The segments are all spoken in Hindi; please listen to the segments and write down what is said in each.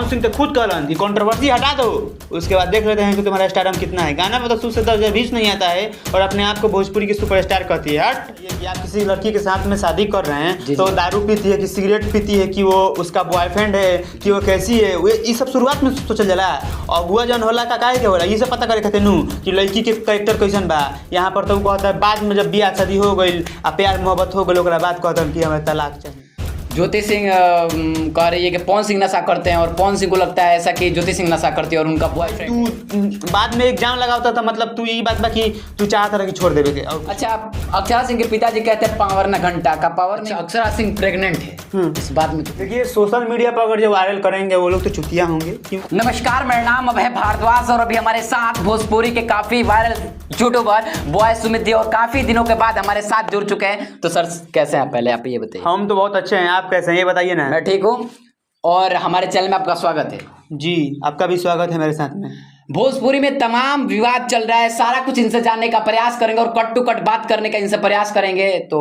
पवन सिंह तो खुद कहलन कि कंट्रोवर्सी हटा दो, उसके बाद देख लेते हैं कि तुम्हारा स्टारडम कितना है। गाना मतलब शुरू से 10 20 नहीं आता है और अपने आप को भोजपुरी की सुपरस्टार कहती है। हट, ये कि आप किसी लड़की के साथ में शादी कर रहे हैं तो दारू पीती है कि सिगरेट पीती है कि वो उसका बॉयफ्रेंड है कि वो कैसी है, ये सब शुरुआत में सोचल जाला। और गुआ जन होला का काहे के होला ये सब पता करे खातिर नु कि लड़की के कैरेक्टर कैसन बा। यहाँ पर तो कहता है बाद में जब बियाह शादी हो गई आ प्यार मोहब्बत हो गई ओकरा बाद कहता कि हमें तलाक चाहिए। ज्योति सिंह कह रही है कि पवन सिंह नशा करते हैं और पवन सिंह को लगता है ऐसा कि ज्योति सिंह नशा करती है और उनका बॉयफ्रेंड। तू बाद में एग्जाम लगाता था मतलब तू ये बात बाकी तू चाहता था कि छोड़ देवे के। अच्छा, अक्षरा सिंह के पिताजी कहते हैं पावर न घंटा का पावर नहीं। अक्षरा सिंह प्रेग्नेंट है, इस बात में देखिए सोशल मीडिया पर अगर जो वायरल करेंगे वो लोग तो चुतिया होंगे। क्यों? नमस्कार, मेरा नाम अभय भारद्वाज और अभी हमारे साथ भोजपुरी के काफी viral YouTuber boy Sumit ji और काफी दिनों के बाद हमारे साथ जुड़ चुके हैं। तो सर कैसे हैं, पहले आप ये बताइए। हम तो बहुत अच्छे हैं, आप कैसे हैं ये बताइए ना। मैं ठीक हूँ और हमारे चैनल में आपका स्वागत है। जी आपका भी स्वागत है मेरे साथ में। भोजपुरी में तमाम विवाद चल रहा है, सारा कुछ इनसे जानने का प्रयास करेंगे और कट टू कट बात करने का इनसे प्रयास करेंगे। तो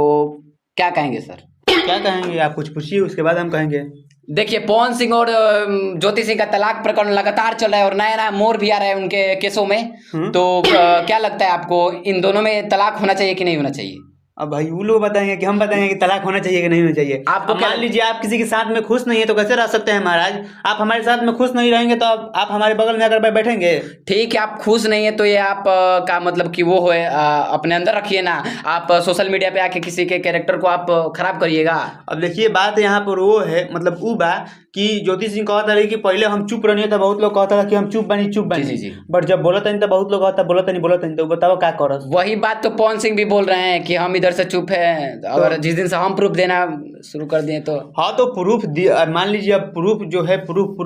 क्या कहेंगे सर? क्या कहेंगे आप कुछ पूछिए उसके बाद हम कहेंगे। देखिए पवन सिंह और ज्योति सिंह का तलाक प्रकरण लगातार चल रहा है और नया नया मोड़ भी आ रहा है उनके केसों में। तो क्या लगता है आपको इन दोनों में तलाक होना चाहिए कि नहीं होना चाहिए? अब भाई वो लोग बताएंगे कि हम बताएंगे कि तलाक होना चाहिए कि नहीं होना चाहिए। आपको मान लीजिए आप किसी के साथ में खुश नहीं है तो कैसे रह सकते हैं महाराज? आप हमारे साथ में खुश नहीं रहेंगे तो आप हमारे बगल में अगर बैठेंगे। ठीक है, आप खुश नहीं है तो ये आप का मतलब कि वो है अपने अंदर रखिए ना। आप सोशल मीडिया पे आके किसी के कैरेक्टर को आप खराब करिएगा। अब देखिए बात यहाँ पर वो है मतलब वो बा कि ज्योति सिंह कहता रही कि पहले हम चुप रहिए तो बहुत लोग कहता था कि हम चुप बनी बट जब बोलत नहीं तो बहुत लोग कहता बोलत नहीं तो बताओ क्या करस। वही बात तो पवन सिंह भी बोल रहे हैं कि हम इधर से चुप है। अगर जिस दिन से हम प्रूफ देना शुरू कर दिए तो हाँ तो प्रूफ मान लीजिए अब प्रूफ जो है प्रूफ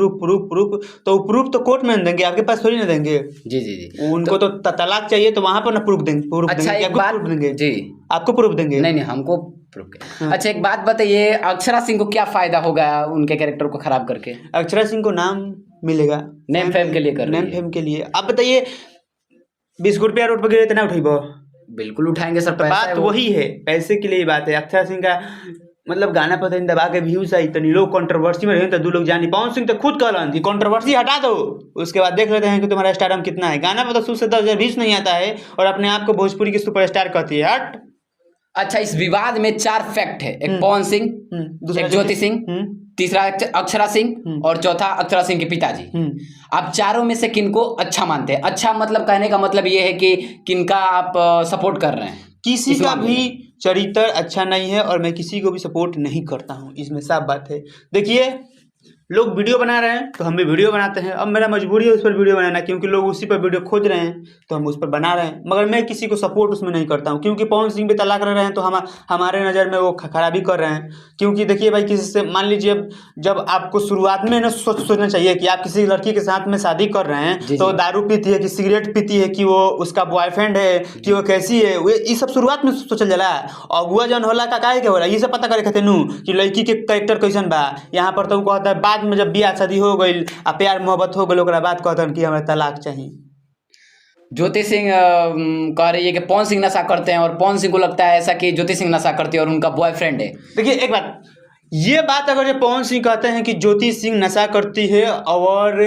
तो प्रूफ तो कोर्ट में देंगे, आपके पास थोड़ी ना देंगे। जी उनको तो तलाक चाहिए तो वहां पर ना प्रूफ देंगे। अच्छा देंगे, एक बात देंगे जी, आपको प्रूफ देंगे? नहीं हमको प्रूफ। अच्छा एक बात बताइए, अक्षरा सिंह को क्या फायदा होगा उनके कैरेक्टर को खराब करके? अक्षरा सिंह को नाम मिलेगा, नेम फेम के लिए कर नेम फेम के लिए। आप बताइए 20 रुपया रोड पर गिरे इतना उठेबो? बिल्कुल उठाएंगे सर। बात वही है, पैसे के लिए ही बात है। अक्षरा सिंह का मतलब गाना पर दबा के व्यूज आई तो लोग कंट्रोवर्सी में रहे तो 2 लोग जानी। पवन सिंह तो खुद कहलन कि कंट्रोवर्सी हटा दो, उसके बाद देख लेते हैं कि तुम्हारा स्टारडम कितना है। गाना मतलब शुरू से 10 20 नहीं आता है और अपने आप को भोजपुरी की सुपरस्टार कहती है। हट। अच्छा, इस विवाद में 4 फैक्ट है, एक पवन सिंह, एक ज्योति सिंह, तीसरा अक्षरा सिंह और चौथा अक्षरा सिंह के पिताजी। आप चारों में से किनको अच्छा मानते हैं? अच्छा मतलब कहने का मतलब ये है कि किनका आप सपोर्ट कर रहे हैं? किसी का भी चरित्र अच्छा नहीं है और मैं किसी को भी सपोर्ट नहीं करता हूँ, इसमें साफ बात है। देखिए लोग वीडियो बना रहे हैं तो हम भी वीडियो बनाते हैं। अब मेरा मजबूरी है उस पर वीडियो बनाना क्योंकि लोग उसी पर वीडियो खोज रहे हैं तो हम उस पर बना रहे हैं। मगर मैं किसी को सपोर्ट उसमें नहीं करता हूं क्योंकि पवन सिंह भी तलाक रहे हैं तो हमारे नज़र में वो खराबी कर रहे हैं। क्योंकि देखिए भाई किसी से मान लीजिए जब आपको शुरुआत में ना सोचना चाहिए कि आप किसी लड़की के साथ में शादी कर रहे हैं तो दारू पीती है कि सिगरेट पीती है कि वो उसका बॉयफ्रेंड है कि वो कैसी है, ये सब शुरुआत में सोचल जाला। और गुआ जन होला का काहे के होला ये सब पता करे खातिर नु कि लड़की के कैरेक्टर कैसन बा। यहाँ पर तो कहता है बाद में जब बियाह शादी हो गई आ प्यार मोहब्बत हो गई ओकरा बाद कहता कि हमें तलाक चाहिए। ज्योति सिंह कह रही है कि पवन सिंह नशा करते हैं और पवन सिंह को लगता है ऐसा कि ज्योति सिंह नशा करती है और उनका बॉयफ्रेंड है। देखिए एक बात, ये बात अगर ये पवन सिंह कहते हैं कि ज्योति सिंह नशा करती है और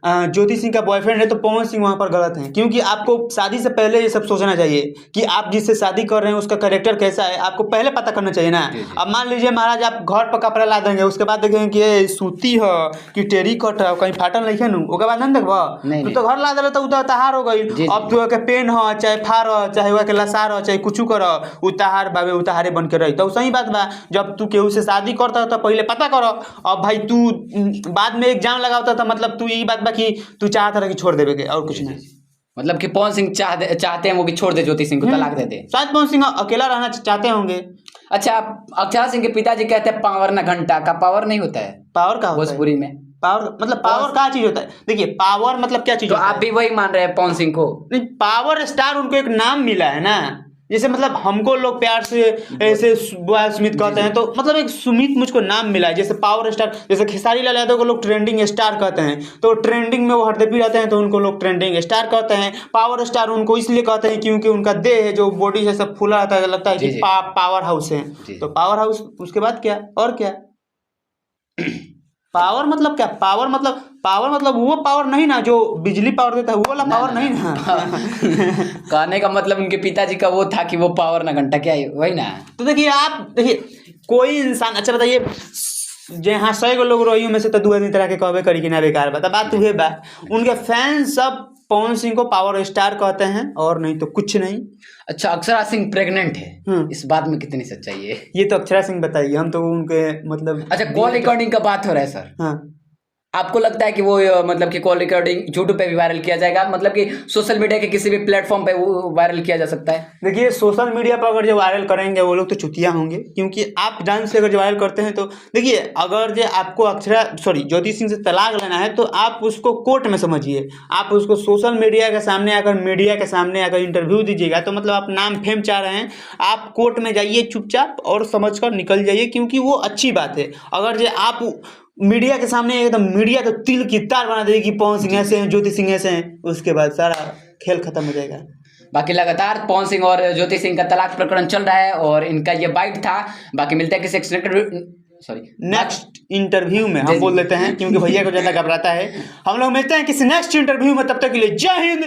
ज्योति सिंह का बॉयफ्रेंड है तो पवन सिंह वहाँ पर गलत है। क्योंकि आपको शादी से पहले ये सब सोचना चाहिए कि आप जिससे शादी कर रहे हैं उसका कैरेक्टर कैसा है, आपको पहले पता करना चाहिए ना। अब मान लीजिए महाराज आप घर पर कपड़ा ला देंगे उसके बाद देखेंगे कि ये सूती है कि टेरी कट है कहीं फाटल नहीं है नु ओके बाद नहीं देखबा तो घर ला दे तो तहार हो गई। अब तो के पेन हो चाहे फार हो चाहे वह के लसार हो चाहे कुछ करो उतार बाबे उतारे बन के रही तो सही बात बा। जब तू केहू से शादी करता तो पहले पता करो। अब भाई तू बाद में एग्जाम लगाता था मतलब तू यही बात बाकी तू चाहता था कि छोड़ देवे के और कुछ नहीं। मतलब कि पवन सिंह चाहते हैं वो कि छोड़ दे ज्योति सिंह को तलाक दे दे। शायद पवन सिंह अकेला रहना चाहते होंगे। अच्छा, अक्षरा सिंह के पिताजी कहते हैं पावर न घंटा का पावर नहीं होता है। पावर का भोजपुरी में पावर मतलब पावर क्या चीज होता है? देखिए पावर मतलब क्या चीज तो आप भी वही मान रहे हैं पवन सिंह को? नहीं, पावर स्टार उनको एक नाम मिला है ना। जैसे मतलब हमको लोग प्यार से ऐसे बॉय सुमित कहते हैं तो मतलब एक सुमित मुझको नाम मिला है। जैसे पावर स्टार, जैसे खेसारी लाल यादव को लोग ट्रेंडिंग स्टार कहते हैं तो ट्रेंडिंग में वो हरदे भी रहते हैं तो उनको लोग ट्रेंडिंग स्टार कहते हैं। पावर स्टार उनको इसलिए कहते हैं क्योंकि उनका देह है जो बॉडी है सब फूला रहता है, लगता है कि पावर हाउस है। तो पावर हाउस उसके बाद क्या और क्या पावर मतलब क्या? पावर मतलब वो पावर नहीं ना जो बिजली पावर देता है, वो वाला पावर नहीं ना। कहने का मतलब उनके पिताजी का वो था कि वो पावर ना घंटा क्या है, वही ना। तो देखिए कोई इंसान, अच्छा बताइए, जहाँ 100 लोग रही में से तो 2 आदमी तरह के कहबे करी कि ना बेकार बात उहे बा। उनके फैंस सब पवन सिंह को पावर स्टार कहते हैं और नहीं तो कुछ नहीं। अच्छा, अक्षरा सिंह प्रेग्नेंट है, इस बात में कितनी सच्चाई है? ये तो अक्षरा सिंह बताइए, हम तो उनके मतलब। अच्छा, कॉल रिकॉर्डिंग का बात हो रहा है सर। हाँ, आपको लगता है कि वो मतलब कि कॉल रिकॉर्डिंग यूट्यूब पे भी वायरल किया जाएगा, मतलब कि सोशल मीडिया के किसी भी प्लेटफॉर्म पे वो वायरल किया जा सकता है? देखिए सोशल मीडिया पर अगर जो वायरल करेंगे वो लोग तो चुतिया होंगे, क्योंकि आप डांस से अगर जो वायरल करते हैं तो देखिए, अगर जो आपको ज्योति सिंह से तलाक लेना है तो आप उसको कोर्ट में समझिए। आप उसको सोशल मीडिया के सामने अगर मीडिया के सामने अगर इंटरव्यू दीजिएगा तो मतलब आप नाम फेम चाह रहे हैं, आप कोर्ट में जाइए चुपचाप और समझ कर निकल जाइए, क्योंकि वो अच्छी बात है। अगर जो आप मीडिया के सामने एकदम, मीडिया तो तिल की तार बना देगी कि पवन सिंह ऐसे हैं, ज्योति सिंह ऐसे हैं, उसके बाद सारा खेल खत्म हो जाएगा। बाकी लगातार पवन सिंह और ज्योति सिंह का तलाक प्रकरण चल रहा है और इनका ये बाइट था। बाकी मिलते हैं किसी नेक्स्ट इंटरव्यू में, हम बोल देते हैं क्योंकि भैया को ज्यादा घबराता है। हम लोग मिलते हैं किसी नेक्स्ट इंटरव्यू में, तब तक के लिए जय हिंद।